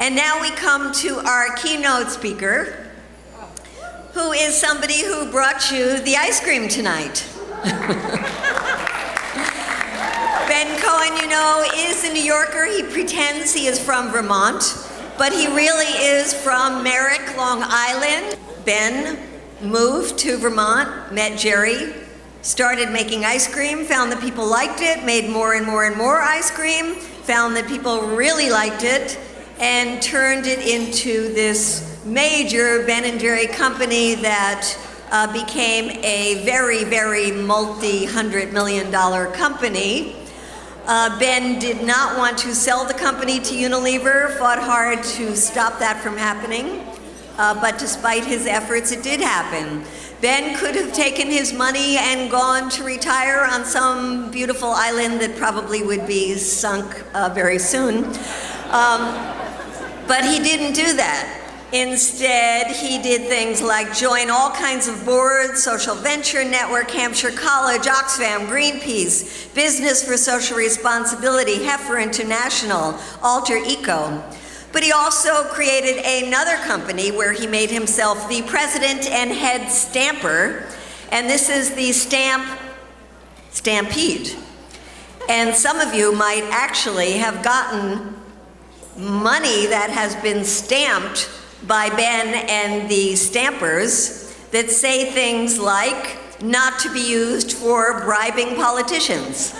And now we come to our keynote speaker, who is somebody who brought you the ice cream tonight. Ben Cohen, you know, is a New Yorker. He pretends he is from Vermont, but he really is from Merrick, Long Island. Ben moved to Vermont, met Jerry, started making ice cream, found that people liked it, made more and more and more ice cream, found that people really liked it, and turned it into this major Ben & Jerry company that became a very, very multi-hundred-million-dollar company. Ben did not want to sell the company to Unilever, fought hard to stop that from happening, but despite his efforts, it did happen. Ben could have taken his money and gone to retire on some beautiful island that probably would be sunk very soon. But he didn't do that. Instead, he did things like join all kinds of boards, Social Venture Network, Hampshire College, Oxfam, Greenpeace, Business for Social Responsibility, Heifer International, Alter Eco. But he also created another company where he made himself the president and head stamper, and this is the Stampede. And some of you might actually have gotten money that has been stamped by Ben and the stampers that say things like, not to be used for bribing politicians.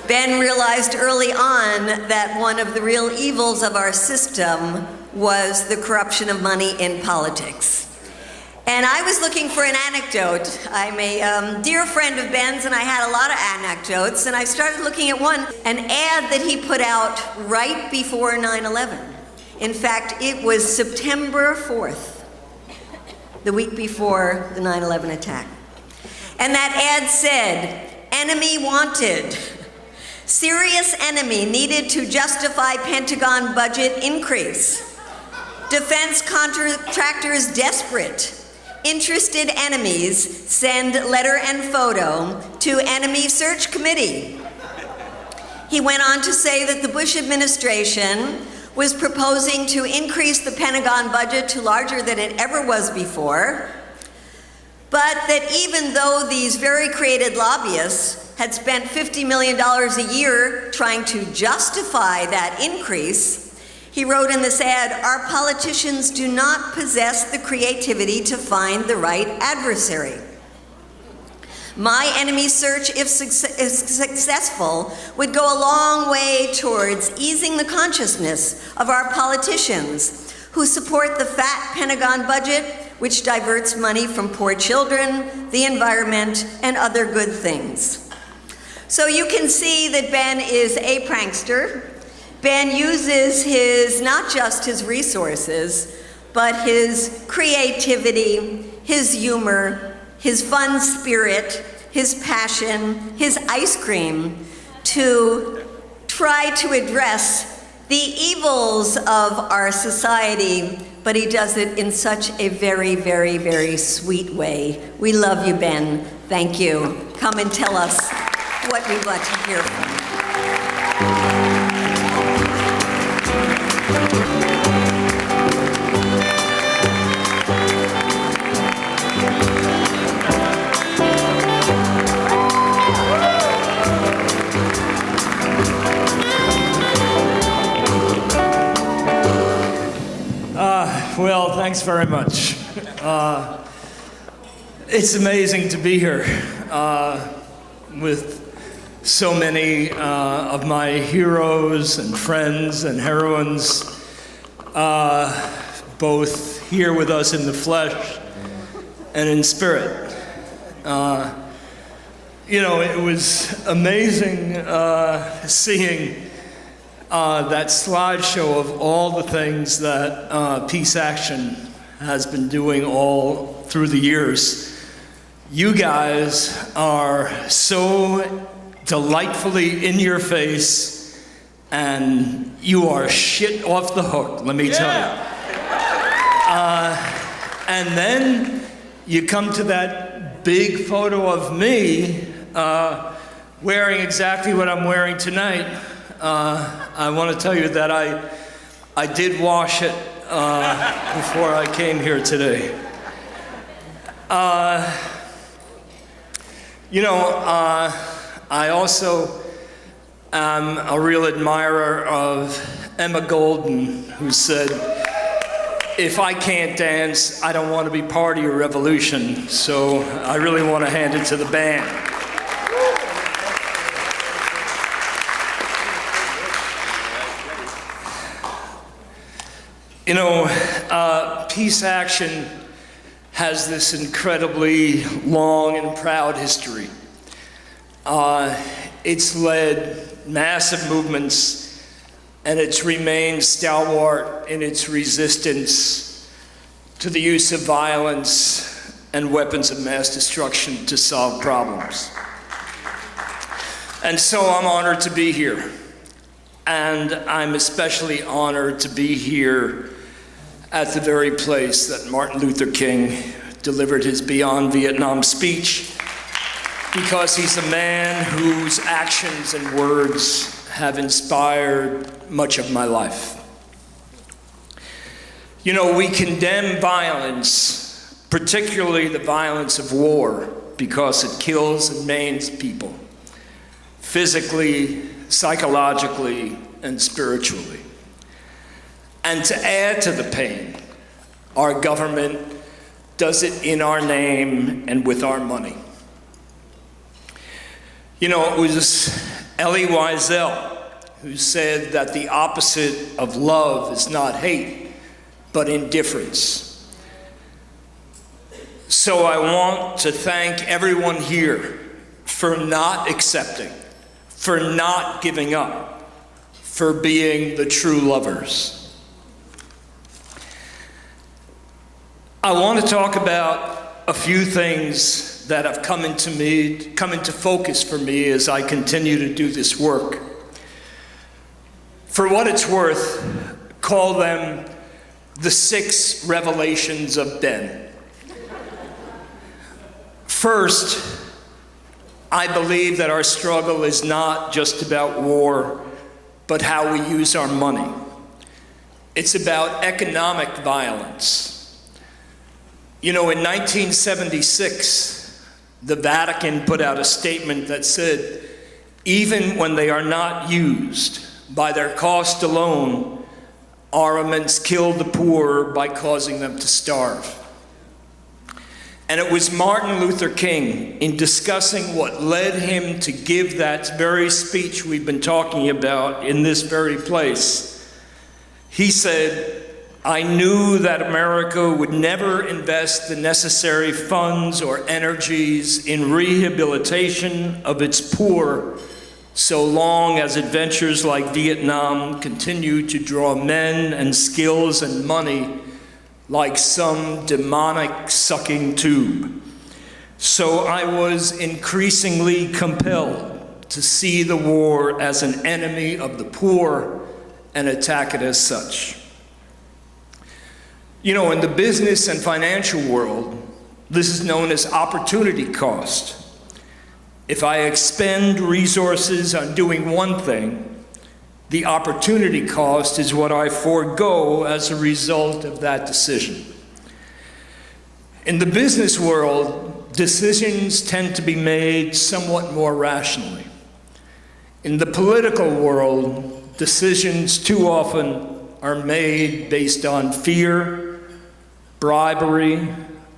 Ben realized early on that one of the real evils of our system was the corruption of money in politics. And I was looking for an anecdote. I'm a dear friend of Ben's, and I had a lot of anecdotes, and I started looking at an ad that he put out right before 9/11. In fact, it was September 4th, the week before the 9/11 attack. And that ad said, "Enemy wanted. Serious enemy needed to justify Pentagon budget increase. Defense contractors desperate. Interested enemies send letter and photo to enemy search committee." He went on to say that the Bush administration was proposing to increase the Pentagon budget to larger than it ever was before, but that even though these very creative lobbyists had spent $50 million a year trying to justify that increase, he wrote in this ad, "Our politicians do not possess the creativity to find the right adversary. My enemy search, if successful, would go a long way towards easing the consciousness of our politicians who support the fat Pentagon budget, which diverts money from poor children, the environment, and other good things." So you can see that Ben is a prankster. Ben uses not just his resources, but his creativity, his humor, his fun spirit, his passion, his ice cream to try to address the evils of our society, but he does it in such a very, very, very sweet way. We love you, Ben. Thank you. Come and tell us what we'd like to hear from you. Well, thanks very much. It's amazing to be here with so many of my heroes and friends and heroines, both here with us in the flesh and in spirit. You know, it was amazing seeing that slideshow of all the things that Peace Action has been doing all through the years. You guys are so delightfully in your face, and you are shit off the hook, let me tell you. And then you come to that big photo of me wearing exactly what I'm wearing tonight. I want to tell you that I did wash it before I came here today. I also am a real admirer of Emma Goldman, who said, if I can't dance, I don't want to be part of your revolution. So I really want to hand it to the band. Peace Action has this incredibly long and proud history. It's led massive movements, and it's remained stalwart in its resistance to the use of violence and weapons of mass destruction to solve problems. And so I'm honored to be here. And I'm especially honored to be here at the very place that Martin Luther King delivered his Beyond Vietnam speech, because he's a man whose actions and words have inspired much of my life. We condemn violence, particularly the violence of war, because it kills and maims people, physically, psychologically, and spiritually. And to add to the pain, our government does it in our name and with our money. It was Elie Wiesel who said that the opposite of love is not hate, but indifference. So I want to thank everyone here for not accepting, for not giving up, for being the true lovers. I want to talk about a few things that have come into focus for me as I continue to do this work. For what it's worth, call them the 6 revelations of Ben. First, I believe that our struggle is not just about war, but how we use our money. It's about economic violence. In 1976, the Vatican put out a statement that said, even when they are not used, by their cost alone, armaments kill the poor by causing them to starve. And it was Martin Luther King, in discussing what led him to give that very speech we've been talking about in this very place. He said, I knew that America would never invest the necessary funds or energies in rehabilitation of its poor so long as adventures like Vietnam continue to draw men and skills and money like some demonic sucking tube. So I was increasingly compelled to see the war as an enemy of the poor and attack it as such. In the business and financial world, this is known as opportunity cost. If I expend resources on doing one thing, the opportunity cost is what I forego as a result of that decision. In the business world, decisions tend to be made somewhat more rationally. In the political world, decisions too often are made based on fear, bribery,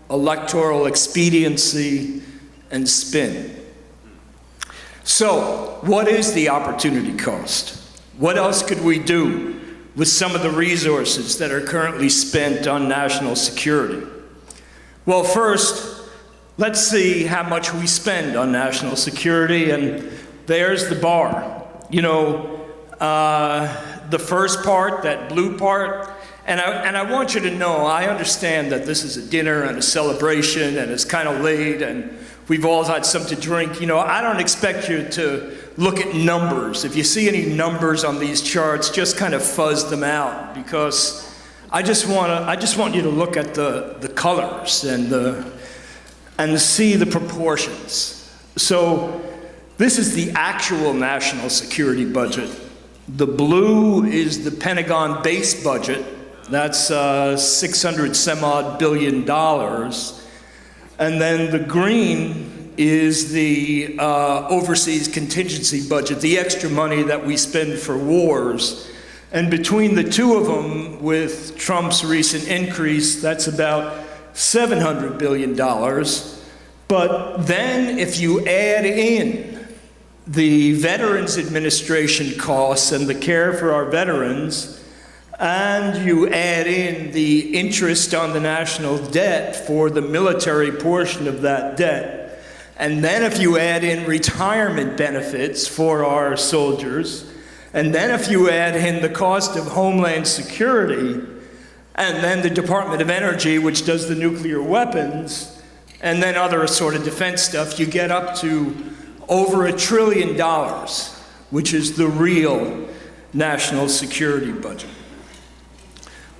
electoral expediency, and spin. So, what is the opportunity cost? What else could we do with some of the resources that are currently spent on national security? Well, first, let's see how much we spend on national security, and there's the bar. The first part, that blue part, and I want you to know, I understand that this is a dinner and a celebration and it's kind of late and we've all had something to drink. I don't expect you to look at numbers. If you see any numbers on these charts, just kind of fuzz them out, because I just want you to look at the colors and see the proportions. So this is the actual national security budget The blue is the Pentagon base budget. That's 600 some odd billion dollars. And then the green is the overseas contingency budget, the extra money that we spend for wars. And between the two of them, with Trump's recent increase, that's about $700 billion. But then if you add in the Veterans Administration costs and the care for our veterans, and you add in the interest on the national debt for the military portion of that debt, and then if you add in retirement benefits for our soldiers, and then if you add in the cost of Homeland Security, and then the Department of Energy, which does the nuclear weapons, and then other assorted defense stuff, you get up to over $1 trillion, which is the real national security budget.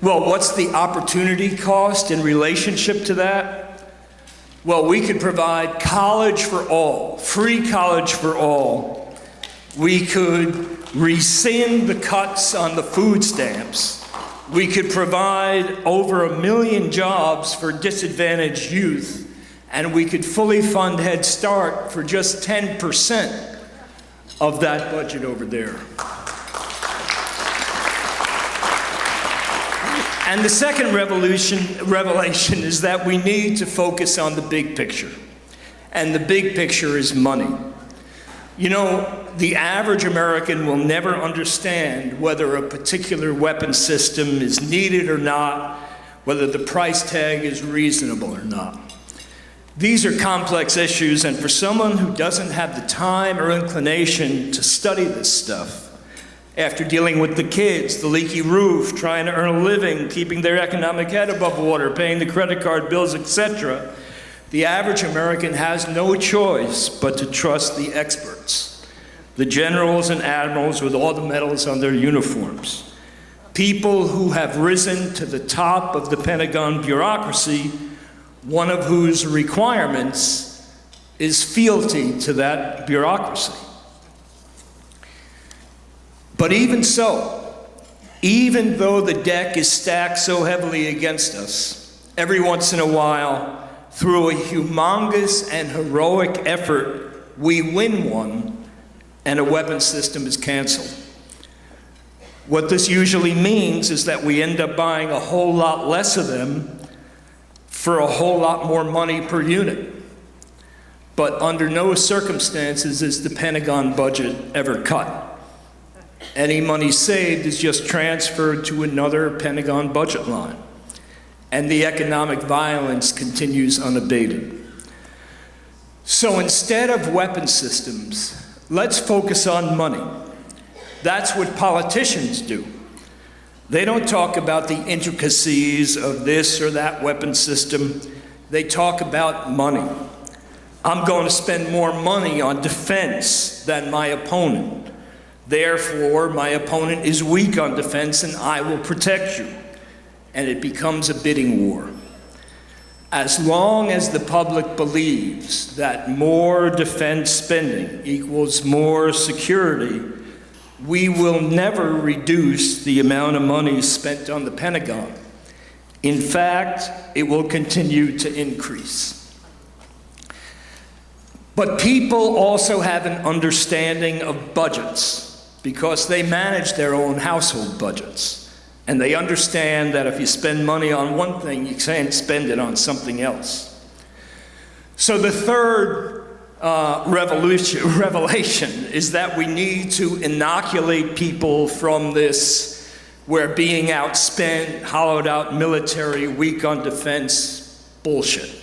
Well, what's the opportunity cost in relationship to that? Well, we could provide college for all, free college for all. We could rescind the cuts on the food stamps. We could provide over 1 million jobs for disadvantaged youth, and we could fully fund Head Start for just 10% of that budget over there. And the second revelation is that we need to focus on the big picture. And the big picture is money. You know, the average American will never understand whether a particular weapon system is needed or not, whether the price tag is reasonable or not. These are complex issues, and for someone who doesn't have the time or inclination to study this stuff, after dealing with the kids, the leaky roof, trying to earn a living, keeping their economic head above water, paying the credit card bills, etc., the average American has no choice but to trust the experts, the generals and admirals with all the medals on their uniforms, people who have risen to the top of the Pentagon bureaucracy, one of whose requirements is fealty to that bureaucracy. But even so, even though the deck is stacked so heavily against us, every once in a while, through a humongous and heroic effort, we win one, and a weapon system is canceled. What this usually means is that we end up buying a whole lot less of them for a whole lot more money per unit. But under no circumstances is the Pentagon budget ever cut. Any money saved is just transferred to another Pentagon budget line, and the economic violence continues unabated. So instead of weapon systems, let's focus on money. That's what politicians do. They don't talk about the intricacies of this or that weapon system. They talk about money. I'm going to spend more money on defense than my opponent. Therefore, my opponent is weak on defense and I will protect you. And it becomes a bidding war. As long as the public believes that more defense spending equals more security, we will never reduce the amount of money spent on the Pentagon. In fact, it will continue to increase. But people also have an understanding of budgets because they manage their own household budgets. And they understand that if you spend money on one thing, you can't spend it on something else. So the third revelation is that we need to inoculate people from this we're being outspent, hollowed out military, weak on defense bullshit.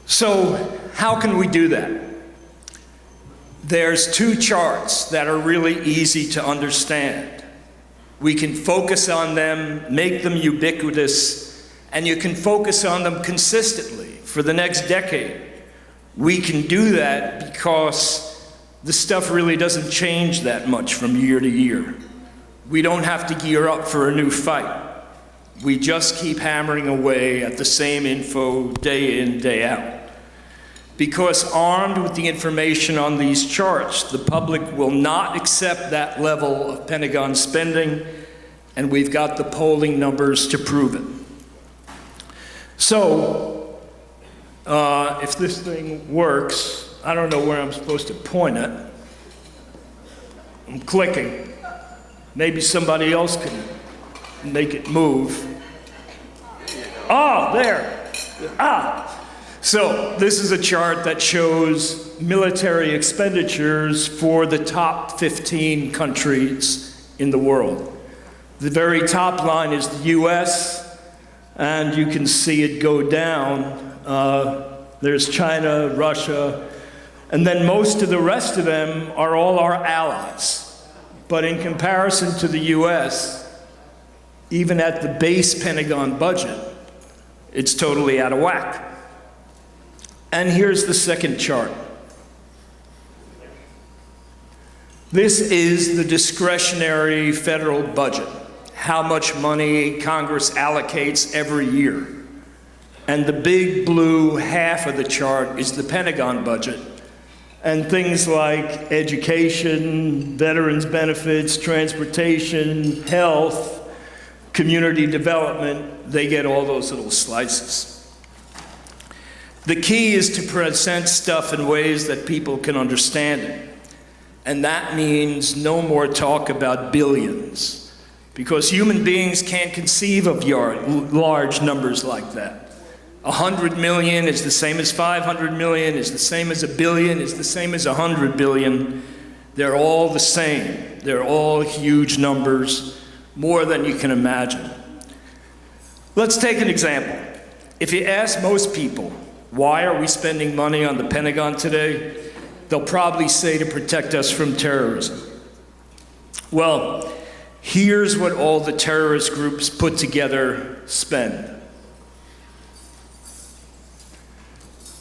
So how can we do that? There's two charts that are really easy to understand. We can focus on them, make them ubiquitous, and you can focus on them consistently for the next decade. We can do that because the stuff really doesn't change that much from year to year. We don't have to gear up for a new fight. We just keep hammering away at the same info day in, day out. because armed with the information on these charts, the public will not accept that level of Pentagon spending, and we've got the polling numbers to prove it. So, if this thing works, I don't know where I'm supposed to point it. I'm clicking. Maybe somebody else can make it move. Oh, there. So this is a chart that shows military expenditures for the top 15 countries in the world. The very top line is the US, and you can see it go down. There's China, Russia, and then most of the rest of them are all our allies. But in comparison to the US, even at the base Pentagon budget, it's totally out of whack. And here's the second chart. This is the discretionary federal budget, how much money Congress allocates every year. And the big blue half of the chart is the Pentagon budget. And things like education, veterans benefits, transportation, health, community development, they get all those little slices. The key is to present stuff in ways that people can understand it. And that means no more talk about billions, because human beings can't conceive of large numbers like that. 100 million is the same as 500 million, is the same as a billion, is the same as 100 billion. They're all the same. They're all huge numbers, more than you can imagine. Let's take an example. If you ask most people, why are we spending money on the Pentagon today? They'll probably say to protect us from terrorism. Well, here's what all the terrorist groups put together spend.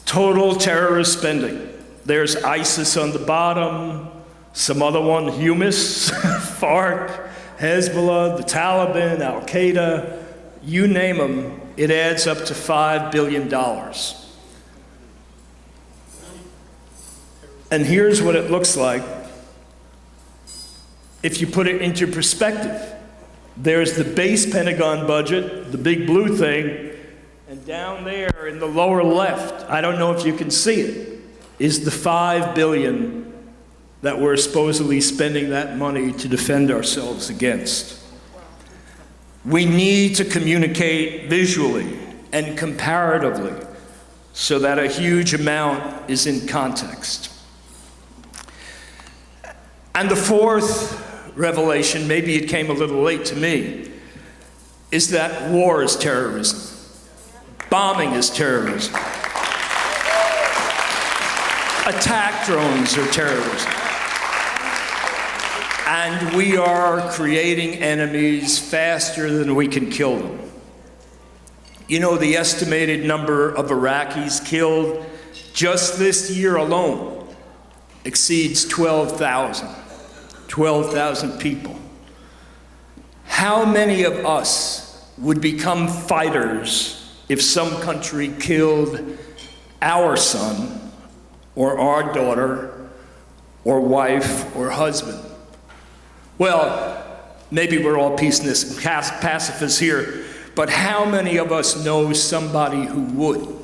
Total terrorist spending. There's ISIS on the bottom, some other one, Humus, FARC, Hezbollah, the Taliban, Al-Qaeda, you name them, it adds up to $5 billion. And here's what it looks like if you put it into perspective. There's the base Pentagon budget, the big blue thing, and down there in the lower left, I don't know if you can see it, is the $5 billion that we're supposedly spending that money to defend ourselves against. We need to communicate visually and comparatively so that a huge amount is in context. And the fourth revelation, maybe it came a little late to me, is that war is terrorism. Bombing is terrorism. Attack drones are terrorism. And we are creating enemies faster than we can kill them. You know, the estimated number of Iraqis killed just this year alone exceeds 12,000. 12,000 people. How many of us would become fighters if some country killed our son or our daughter or wife or husband? Well, maybe we're all peacenists and pacifists here, but how many of us know somebody who would?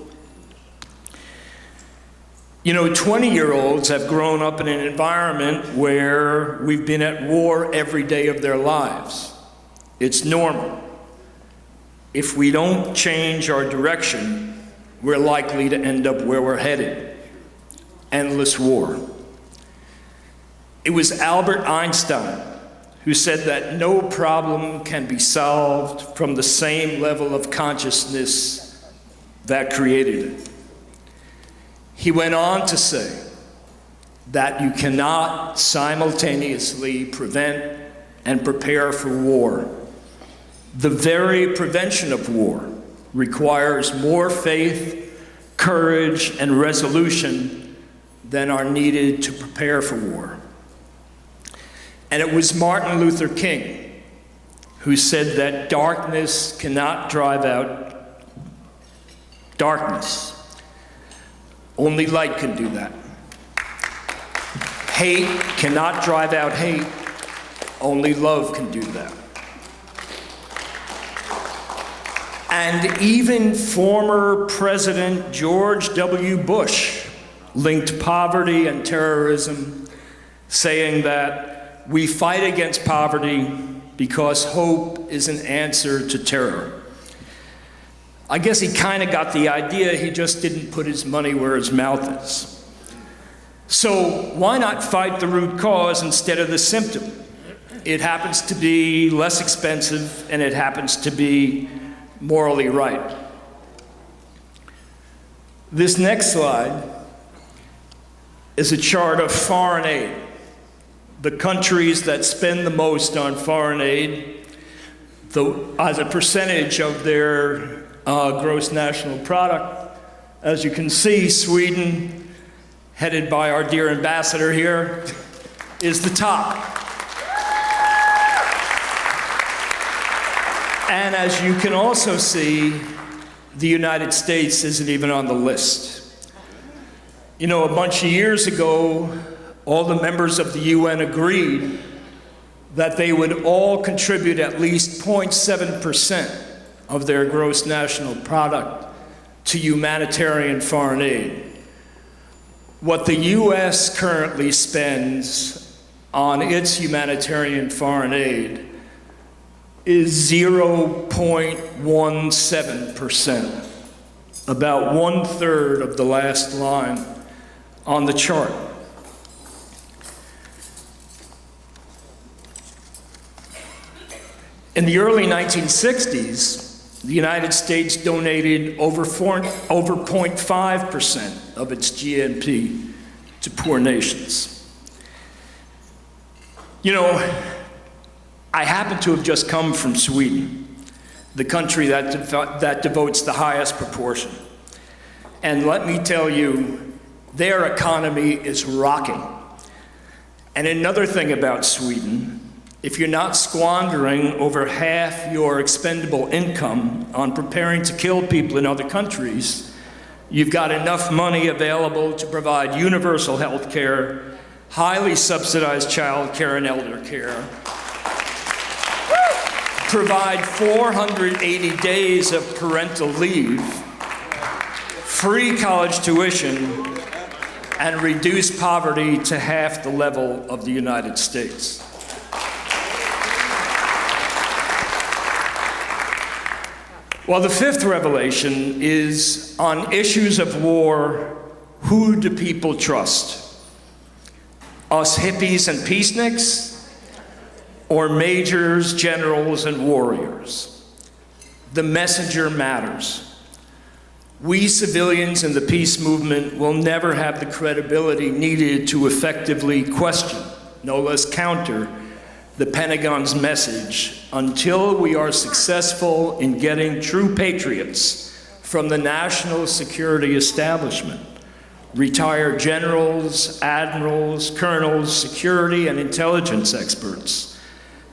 You know, 20-year-olds have grown up in an environment where we've been at war every day of their lives. It's normal. If we don't change our direction, we're likely to end up where we're headed. Endless war. It was Albert Einstein who said that no problem can be solved from the same level of consciousness that created it. He went on to say that you cannot simultaneously prevent and prepare for war. The very prevention of war requires more faith, courage, and resolution than are needed to prepare for war. And it was Martin Luther King who said that darkness cannot drive out darkness. Only light can do that. Hate cannot drive out hate. Only love can do that. And even former President George W. Bush linked poverty and terrorism, saying that we fight against poverty because hope is an answer to terror. I guess he kind of got the idea, he just didn't put his money where his mouth is. So why not fight the root cause instead of the symptom? It happens to be less expensive, and it happens to be morally right. This next slide is a chart of foreign aid. The countries that spend the most on foreign aid, as a percentage of their gross national product. As you can see, Sweden, headed by our dear ambassador here, is the top. And as you can also see, the United States isn't even on the list. You know, a bunch of years ago, all the members of the UN agreed that they would all contribute at least 0.7% of their gross national product to humanitarian foreign aid. What the US currently spends on its humanitarian foreign aid is 0.17%, about 1/3 of the last line on the chart. In the early 1960s, the United States donated over 0.5% of its GNP to poor nations. You know, I happen to have just come from Sweden, the country that devotes the highest proportion. And let me tell you, their economy is rocking. And another thing about Sweden, if you're not squandering over half your expendable income on preparing to kill people in other countries, you've got enough money available to provide universal health care, highly subsidized child care and elder care, provide 480 days of parental leave, free college tuition, and reduce poverty to half the level of the United States. Well, the fifth revelation is on issues of war, who do people trust? Us hippies and peaceniks, or majors, generals, and warriors? The messenger matters. We civilians in the peace movement will never have the credibility needed to effectively question, no less counter, the Pentagon's message until we are successful in getting true patriots from the national security establishment, retired generals, admirals, colonels, security and intelligence experts,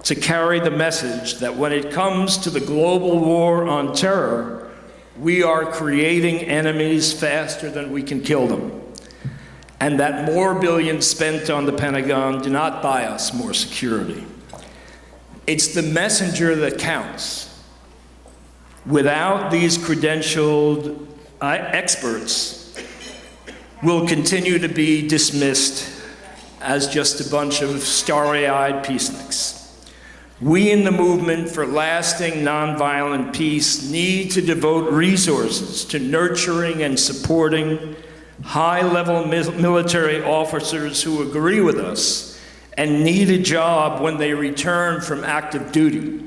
to carry the message that when it comes to the global war on terror, we are creating enemies faster than we can kill them, and that more billions spent on the Pentagon do not buy us more security. It's the messenger that counts. Without these credentialed experts, we'll continue to be dismissed as just a bunch of starry-eyed peaceniks. We in the movement for lasting nonviolent peace need to devote resources to nurturing and supporting high-level military officers who agree with us and need a job when they return from active duty.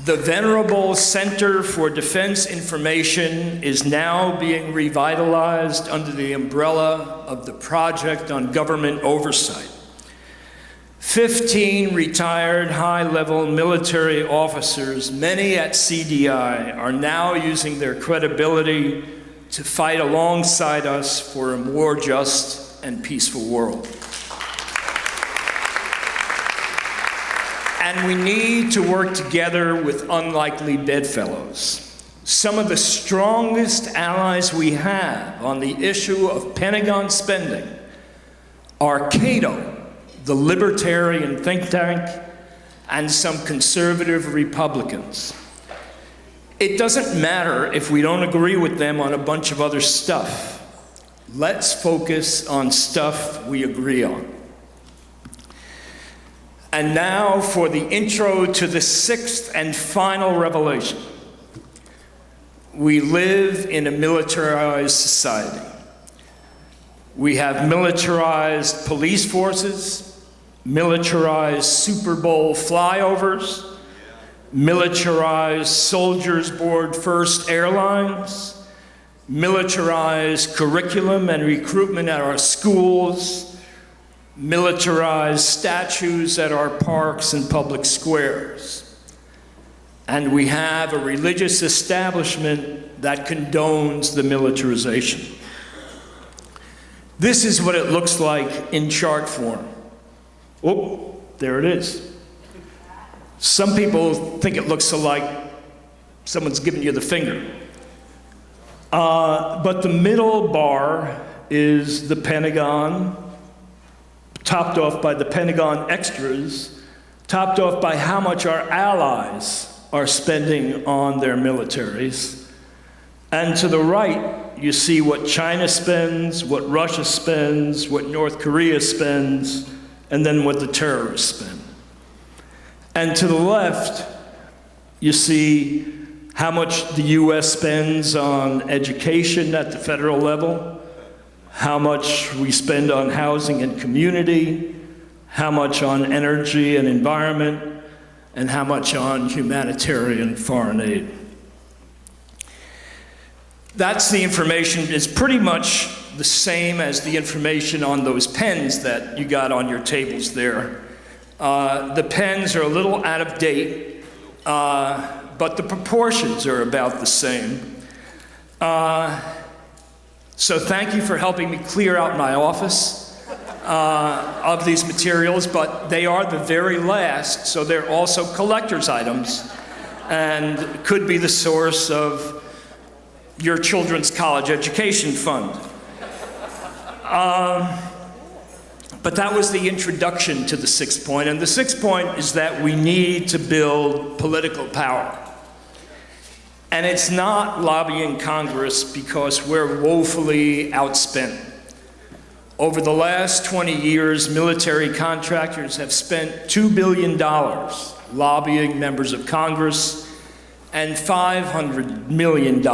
The venerable Center for Defense Information is now being revitalized under the umbrella of the Project on Government Oversight. 15 retired high-level military officers, many at CDI, are now using their credibility to fight alongside us for a more just and peaceful world. And we need to work together with unlikely bedfellows. Some of the strongest allies we have on the issue of Pentagon spending are Cato, the libertarian think tank, and some conservative Republicans. It doesn't matter if we don't agree with them on a bunch of other stuff. Let's focus on stuff we agree on. And now for the intro to the sixth and final revelation. We live in a militarized society. We have militarized police forces, militarized Super Bowl flyovers, militarized soldiers board first airlines, militarized curriculum and recruitment at our schools, militarized statues at our parks and public squares. And we have a religious establishment that condones the militarization. This is what it looks like in chart form. Oh, there it is. Some people think it looks like someone's giving you the finger. But the middle bar is the Pentagon, topped off by the Pentagon extras, topped off by how much our allies are spending on their militaries. And to the right, you see what China spends, what Russia spends, what North Korea spends, and then what the terrorists spend. And to the left, you see how much the US spends on education at the federal level, how much we spend on housing and community, how much on energy and environment, and how much on humanitarian foreign aid. That's the information. It's pretty much the same as the information on those pens that you got on your tables there. The pens are a little out of date, but the proportions are about the same. So thank you for helping me clear out my office of these materials, but they are the very last, so they're also collector's items and could be the source of your children's college education fund. But that was the introduction to the sixth point, and the sixth point is that we need to build political power. And it's not lobbying Congress because we're woefully outspent. Over the last 20 years, military contractors have spent $2 billion lobbying members of Congress and $500 million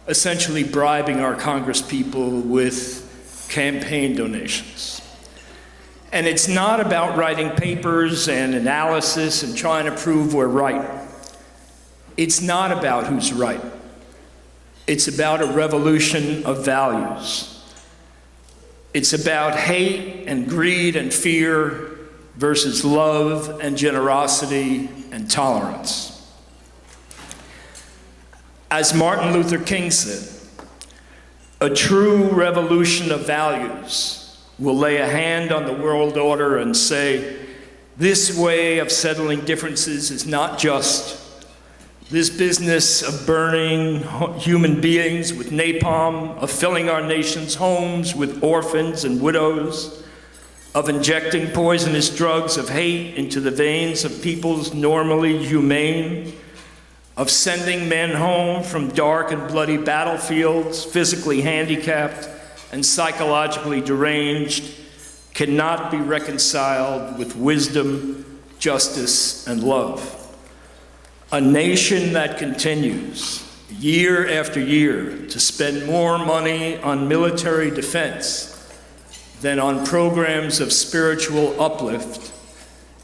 essentially bribing our Congresspeople with campaign donations. And it's not about writing papers and analysis and trying to prove we're right. It's not about who's right. It's about a revolution of values. It's about hate and greed and fear versus love and generosity and tolerance. As Martin Luther King said, a true revolution of values will lay a hand on the world order and say, this way of settling differences is not just. This business of burning human beings with napalm, of filling our nation's homes with orphans and widows, of injecting poisonous drugs of hate into the veins of people's normally humane, of sending men home from dark and bloody battlefields, physically handicapped and psychologically deranged, cannot be reconciled with wisdom, justice, and love. A nation that continues, year after year, to spend more money on military defense than on programs of spiritual uplift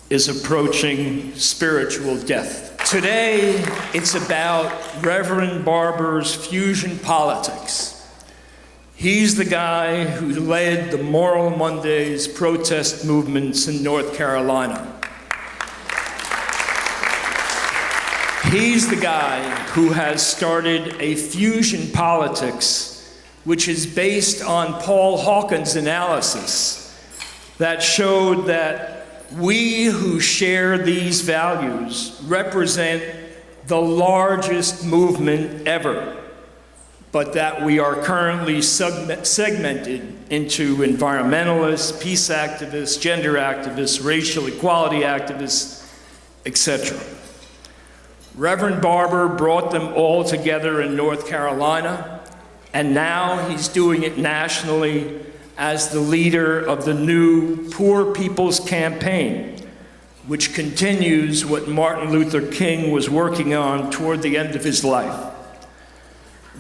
is approaching spiritual death. Today, it's about Reverend Barber's fusion politics. He's the guy who led the Moral Mondays protest movements in North Carolina. He's the guy who has started a fusion politics which is based on Paul Hawken's analysis that showed that we who share these values represent the largest movement ever, but that we are currently segmented into environmentalists, peace activists, gender activists, racial equality activists, etc. Reverend Barber brought them all together in North Carolina, and now he's doing it nationally as the leader of the new Poor People's Campaign, which continues what Martin Luther King was working on toward the end of his life.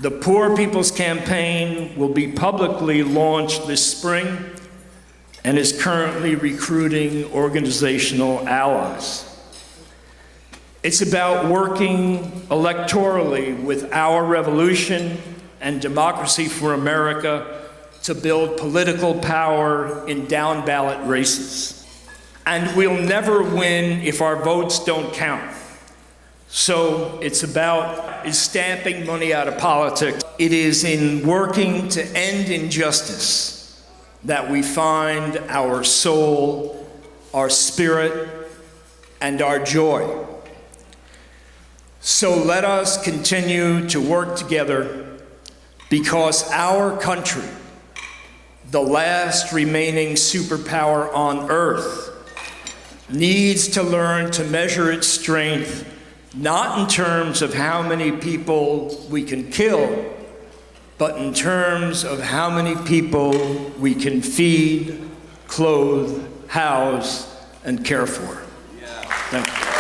The Poor People's Campaign will be publicly launched this spring and is currently recruiting organizational allies. It's about working electorally with Our Revolution and Democracy for America to build political power in down-ballot races. And we'll never win if our votes don't count. So it's about stamping money out of politics. It is in working to end injustice that we find our soul, our spirit, and our joy. So let us continue to work together, because our country, the last remaining superpower on earth, needs to learn to measure its strength not in terms of how many people we can kill, but in terms of how many people we can feed, clothe, house, and care for. Thank you.